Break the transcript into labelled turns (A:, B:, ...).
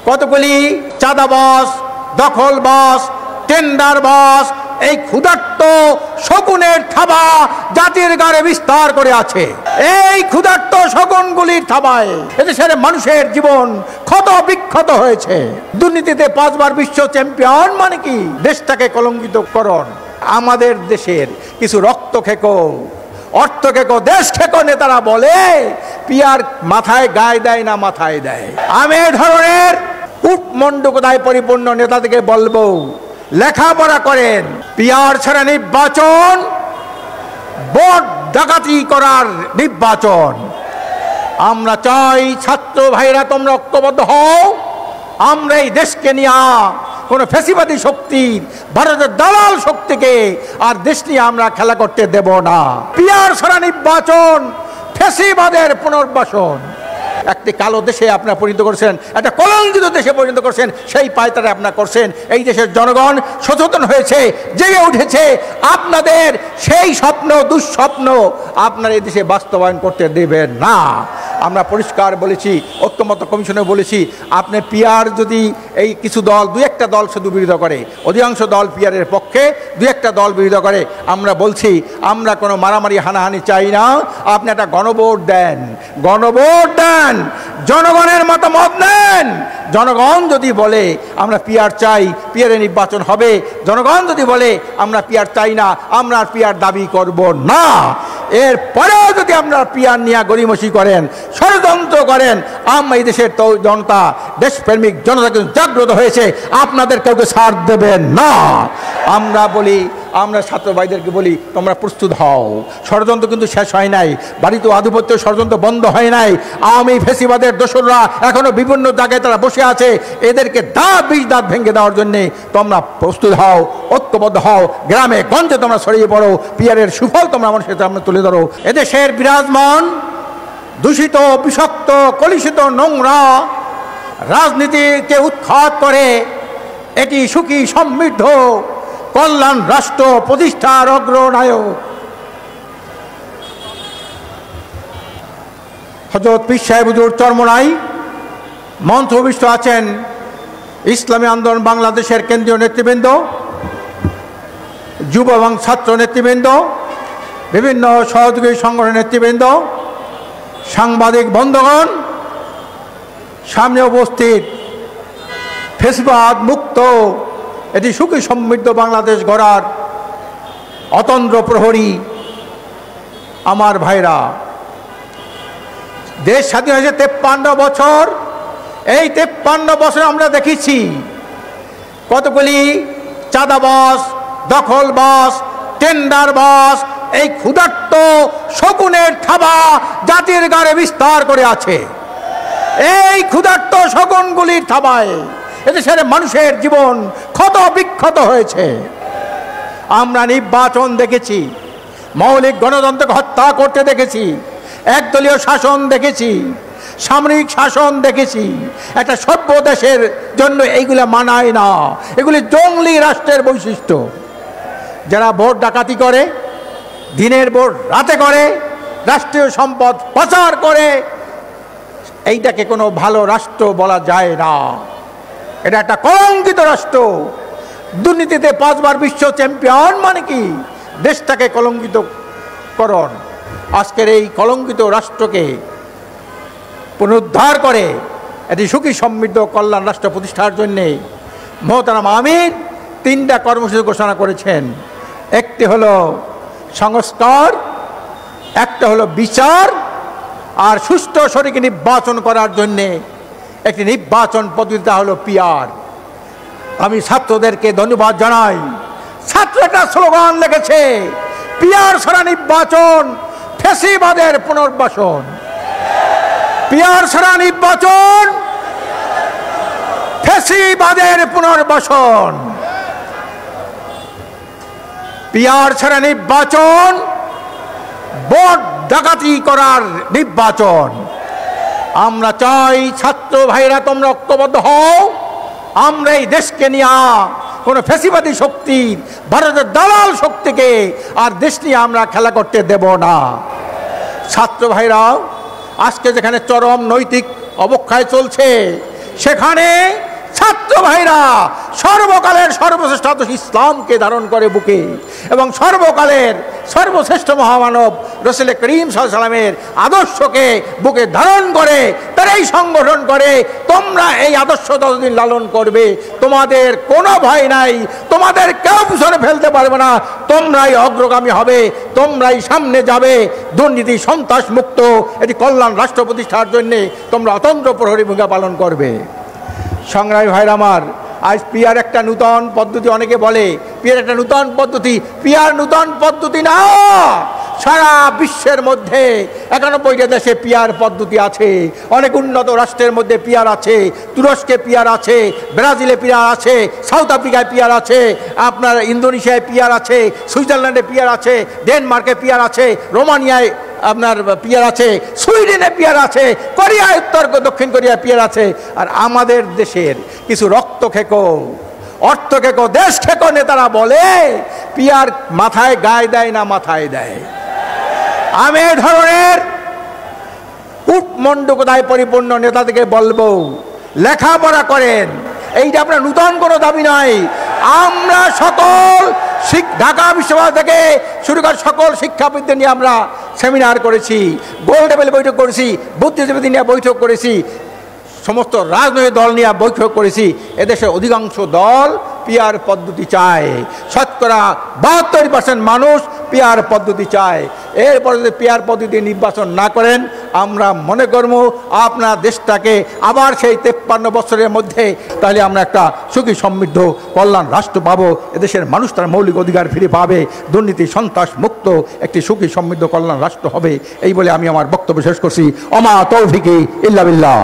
A: কতগুলি চাঁদাবাজ, দখলবাজ, টেন্ডারবাজ এই ক্ষুধার্ত শকুনের থাবা জাতির গাড়ে বিস্তার করে আছে। এই ক্ষুধার্ত শকুনগুলির থাবায় এদেশের মানুষের জীবন ক্ষত বিক্ষত হয়েছে। দুর্নীতিতে 5 বার বিশ্ব চ্যাম্পিয়ন মানে কি দেশটাকে কলঙ্কিত করণ। আমাদের দেশের কিছু রক্ত খেকো, অর্থ খেকো, দেশ খেকো নেতারা বলে পিয়ার মাথায় গায়ে দেয় না মাথায় দেয়। আমি এই ধরনের কূটমণ্ডকতায় পরিপূর্ণ নেতাদেরকে বলবো, লেখাপড়া করেন। পিয়ার ছাড়া নির্বাচন ভোট ডাকাতি করার নির্বাচন। আমরা চাই ছাত্র ভাইরা তোমরা ঐক্যবদ্ধ হও। আমরা এই দেশকে নিয়ে কোন ফ্যাসিবাদী শক্তির, ভারতের দালাল শক্তিকে আর দেশ নিয়ে আমরা খেলা করতে দেব না। পিয়ার ছাড়া নির্বাচন ফ্যাসিবাদের পুনর্বাসন। একটি কালো দেশে আপনারা পরিণত করছেন, একটা কলঙ্কিত দেশে পরিণত করছেন, সেই পায়তারা আপনারা করছেন। এই দেশের জনগণ সচেতন হয়েছে, জেগে উঠেছে। আপনাদের সেই স্বপ্ন, দুঃস্বপ্ন আপনারা এই দেশে বাস্তবায়ন করতে দেবেন না। আমরা পরিষ্কার বলেছি, ঐক্যমত্য কমিশনে বলেছি, আপনি পিয়ার যদি এই কিছু দল, 2-1টা দল শুধু বিরোধিতা করে, অধিকাংশ দল পিয়ারের পক্ষে, 2-1টা দল বিরোধিতা করে। আমরা বলছি আমরা কোনো মারামারি হানাহানি চাই না। আপনি একটা গণভোট দেন, গণভোট দেন, জনগণের মতামত নেন। জনগণ যদি বলে আমরা পিয়ার চাই, পিয়ারে নির্বাচন হবে। জনগণ যদি বলে আমরা পিয়ার চাই না, আমরা পিয়ার দাবি করব না। এরপরেও যদি আপনারা পিয়ার নিয়ে গড়িমসি করেন, ষড়যন্ত্র করেন, এই দেশের জনতা, দেশপ্রেমিক জনতা কিন্তু জাগ্রত হয়েছে, আপনাদের কাউকে ছাড় দেবেন না। আমরা বলি, আমরা ছাত্র ভাইদেরকে বলি তোমরা প্রস্তুত হও। ষড়যন্ত্র কিন্তু শেষ হয় নাই, বাড়িতে আধিপত্য ষড়যন্ত্র বন্ধ হয় নাই। আওয়ামী ফ্যাসিবাদের দোসররা এখনো বিভিন্ন জায়গায় তারা বসে আছে। এদেরকে দাঁত 20 দাঁত ভেঙে দেওয়ার জন্যে তোমরা প্রস্তুত হও, ঐক্যবদ্ধ হও, গ্রামে গঞ্জে তোমরা ছড়িয়ে পড়ো, পিয়ারের সুফল তোমরা মানুষের সামনে তুলে ধরো। এদেশের বিরাজমান দূষিত, বিষাক্ত, কলুষিত, নোংরা রাজনীতিকে উৎখাত করে এটি সুখী সমৃদ্ধ কল্যাণ রাষ্ট্র প্রতিষ্ঠার অগ্রনায়ক হযরত পীর সাহেব হুজুর চরমোনাই মঞ্চভূষ্ট আছেন ইসলামী আন্দোলন বাংলাদেশের কেন্দ্রীয় নেতৃবৃন্দ, যুব এবং ছাত্র নেতৃবৃন্দ, বিভিন্ন সহযোগী সংগঠনের নেতৃবৃন্দ, সাংবাদিক বন্ধুগণ, সামনে উপস্থিত ফ্যাসিবাদ মুক্ত এটি সুখী সমৃদ্ধ বাংলাদেশ গড়ার অতন্দ্র প্রহরী আমার ভাইরা। দেশ স্বাধীন হয়েছে 53 বছর। এই 53 বছর আমরা দেখেছি কতগুলি চাঁদাবাজ, দখলবাজ, টেন্ডারবাজ এই ক্ষুধার্ত শকুনের থাবা জাতির গাড়ে বিস্তার করে আছে। এই ক্ষুধার্ত শকুনগুলির থাবায় এদেশের মানুষের জীবন ক্ষত বিক্ষত হয়েছে। আমরা নির্বাচন দেখেছি, মৌলিক গণতন্ত্রকে হত্যা করতে দেখেছি, একদলীয় শাসন দেখেছি, সামরিক শাসন দেখেছি। একটা সভ্য দেশের জন্য এইগুলো মানায় না, এগুলি জঙ্গলি রাষ্ট্রের বৈশিষ্ট্য। যারা ভোট ডাকাতি করে, দিনের ভোট রাতে করে, রাষ্ট্রীয় সম্পদ পাচার করে, এইটাকে কোনো ভালো রাষ্ট্র বলা যায় না। এটা একটা কলঙ্কিত রাষ্ট্র। দুর্নীতিতে 5 বার বিশ্ব চ্যাম্পিয়ন মানে কি দেশটাকে কলঙ্কিত করণ। আজকের এই কলঙ্কিত রাষ্ট্রকে পুনরুদ্ধার করে এটি সুখী সমৃদ্ধ কল্যাণ রাষ্ট্র প্রতিষ্ঠার জন্যে মহতারাম আমির 3টা কর্মসূচি ঘোষণা করেছেন। একটি হলো সংস্কার, একটা হলো বিচার, আর সুষ্ঠু সঠিক নির্বাচন করার জন্যে একটি নির্বাচন পদ্ধতি হলো পিয়ার। আমি ছাত্রদেরকে ধন্যবাদ জানাই। ছাত্র একটা স্লোগান লিখেছে, পিয়ার ছাড়া নির্বাচন ফ্যাসিবাদের পুনর্বাসন। পিয়ার ছাড়া নির্বাচন ফ্যাসিবাদের পুনর্বাসন। পিয়ার ছাড়া নির্বাচন ভোট ডাকাতি করার নির্বাচন। আমরা চাই ছাত্র ভাইরা তোমরা ঐক্যবদ্ধ হও। আমরা এই দেশকে নিয়ে কোনো ফ্যাসিবাদী শক্তির, ভারতের দালাল শক্তিকে আর দেশ নিয়ে আমরা খেলা করতে দেব না। ছাত্র ভাইরা আজকে যেখানে চরম নৈতিক অবক্ষয় চলছে, সেখানে ছাত্র ভাইরা সর্বকালের সর্বশ্রেষ্ঠ আদর্শ ইসলামকে ধারণ করে বুকে এবং সর্বকালের সর্বশ্রেষ্ঠ মহামানব রসুল করিম সাল্লাল্লাহু আলাইহি ওয়াসাল্লামের আদর্শকে বুকে ধারণ করে তারাই সংগঠন করে। তোমরা এই আদর্শ যতদিন লালন করবে তোমাদের কোনো ভয় নাই, তোমাদের কেউ পিছনে ফেলতে পারবে না, তোমরাই অগ্রগামী হবে, তোমরাই সামনে যাবে। দুর্নীতি সন্ত্রাস মুক্ত এটি কল্যাণ রাষ্ট্র প্রতিষ্ঠার জন্যে তোমরা অতন্ত্র প্রহরী ভূমিকা পালন করবে। সংগ্রামী ভাইরা আমার, আজ পিয়ার একটা নূতন পদ্ধতি, অনেকে বলে পিয়ার একটা নূতন পদ্ধতি। পিয়ার নূতন পদ্ধতি না, সারা বিশ্বের মধ্যে 91টা দেশে পিয়ার পদ্ধতি আছে। অনেক উন্নত রাষ্ট্রের মধ্যে পিয়ার আছে, তুরস্কে পিয়ার আছে, ব্রাজিলে পিয়ার আছে, সাউথ আফ্রিকায় পিয়ার আছে, আপনার ইন্দোনেশিয়ায় পিয়ার আছে, সুইজারল্যান্ডে পিয়ার আছে, ডেনমার্কে পিয়ার আছে, রোমানিয়ায় আপনার পিয়ার আছে, সুইডেনে পিয়ার আছে, কোরিয়ায় উত্তর দক্ষিণ কোরিয়ায় পিয়ার আছে। আর আমাদের দেশের কিছু রক্ত খেকো, অর্থ খেকো, দেশ খেকো নেতারা বলে পিয়ার মাথায় গায়ে দেয় না, মাথায় দেয়। আমি এই ধরনের কূটমণ্ডকতায় পরিপূর্ণ নেতাদেরকে বলবো লেখাপড়া করেন। এইটা আপনার নূতন কোনো দাবি নয়। আমরা সকল ঢাকা বিশ্ববিদ্যালয় থেকে শুরু করে সকল শিক্ষাবিদদের নিয়ে আমরা সেমিনার করেছি, গোল টেবিল বৈঠক করেছি, বুদ্ধিজীবীদের নিয়ে বৈঠক করেছি, সমস্ত রাজনৈতিক দল নিয়ে বৈঠক করেছি। এদেশের অধিকাংশ দল পিয়ার পদ্ধতি চায়, শতকরা 72% মানুষ পিয়ার পদ্ধতি চায়। এরপরে যদি পিয়ার পদ্ধতি নির্বাচন না করেন, আমরা মনে করব আপনার দেশটাকে আবার সেই 53 বছরের মধ্যে তাহলে আমরা একটা সুখী সমৃদ্ধ কল্যাণ রাষ্ট্র পাবো। এদেশের মানুষ তার মৌলিক অধিকার ফিরে পাবে, দুর্নীতি সন্ত্রাস মুক্ত একটি সুখী সমৃদ্ধ কল্যাণ রাষ্ট্র হবে। এই বলে আমি আমার বক্তব্য শেষ করছি। ওমা তৌফিকি ইল্লা বিল্লাহ।